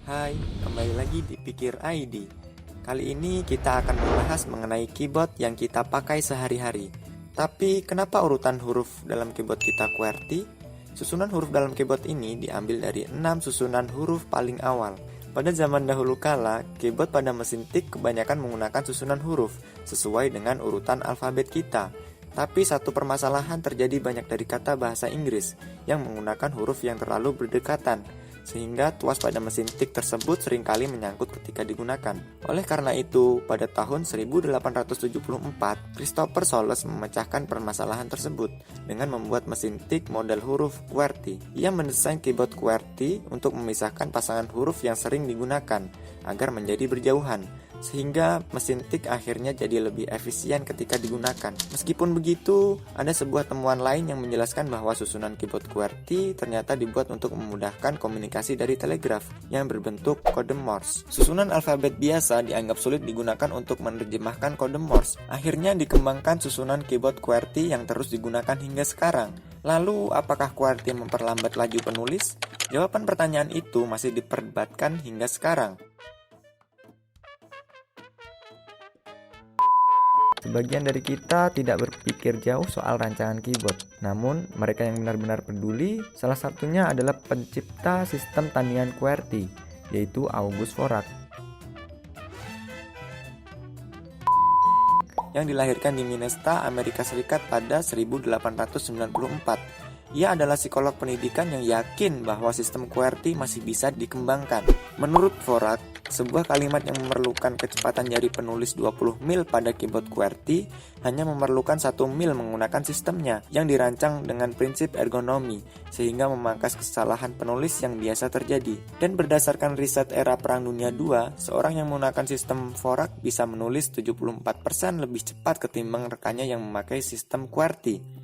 Hai, kembali lagi di Pikir ID. Kali ini kita akan membahas mengenai keyboard yang kita pakai sehari-hari. Tapi kenapa urutan huruf dalam keyboard kita QWERTY? Susunan huruf dalam keyboard ini diambil dari 6 susunan huruf paling awal. Pada zaman dahulu kala, keyboard pada mesin tik kebanyakan menggunakan susunan huruf sesuai dengan urutan alfabet kita. Tapi satu permasalahan terjadi banyak dari kata bahasa Inggris yang menggunakan huruf yang terlalu berdekatan, sehingga tuas pada mesin tik tersebut seringkali menyangkut ketika digunakan. Oleh karena itu, pada tahun 1874, Christopher Soles memecahkan permasalahan tersebut dengan membuat mesin tik model huruf QWERTY. Ia mendesain keyboard QWERTY untuk memisahkan pasangan huruf yang sering digunakan agar menjadi berjauhan, sehingga mesin tik akhirnya jadi lebih efisien ketika digunakan. Meskipun begitu, ada sebuah temuan lain yang menjelaskan bahwa susunan keyboard QWERTY ternyata dibuat untuk memudahkan komunikasi dari telegraf yang berbentuk kode Morse. Susunan alfabet biasa dianggap sulit digunakan untuk menerjemahkan kode Morse. Akhirnya dikembangkan susunan keyboard QWERTY yang terus digunakan hingga sekarang. Lalu, apakah QWERTY memperlambat laju penulis? Jawaban pertanyaan itu masih diperdebatkan hingga sekarang. Sebagian dari kita tidak berpikir jauh soal rancangan keyboard. Namun, mereka yang benar-benar peduli, salah satunya adalah pencipta sistem tandingan QWERTY, yaitu August Vorak. Yang dilahirkan di Minnesota, Amerika Serikat pada 1894. Ia adalah psikolog pendidikan yang yakin bahwa sistem QWERTY masih bisa dikembangkan. Menurut Vorak, sebuah kalimat yang memerlukan kecepatan jari penulis 20 mil pada keyboard QWERTY hanya memerlukan 1 mil menggunakan sistemnya yang dirancang dengan prinsip ergonomi, sehingga memangkas kesalahan penulis yang biasa terjadi. Dan berdasarkan riset era Perang Dunia II, seorang yang menggunakan sistem Vorak bisa menulis 74% lebih cepat ketimbang rekannya yang memakai sistem QWERTY.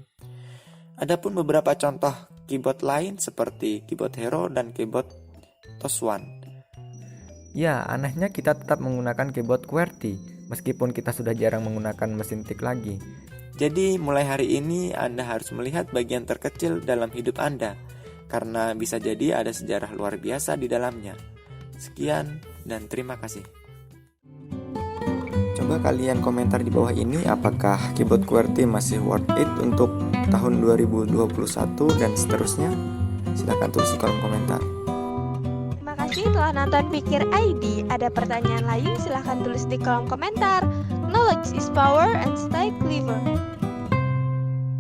Adapun beberapa contoh keyboard lain seperti keyboard Hero dan keyboard TOS1. Ya, anehnya kita tetap menggunakan keyboard QWERTY, meskipun kita sudah jarang menggunakan mesin tik lagi. Jadi mulai hari ini Anda harus melihat bagian terkecil dalam hidup Anda, karena bisa jadi ada sejarah luar biasa di dalamnya. Sekian dan terima kasih. Coba kalian komentar di bawah ini apakah keyboard QWERTY masih worth it untuk tahun 2021 dan seterusnya. Silahkan tulis di kolom komentar. Terima kasih telah nonton Pikir ID. Ada pertanyaan lain silahkan tulis di kolom komentar. Knowledge is power and stay clever.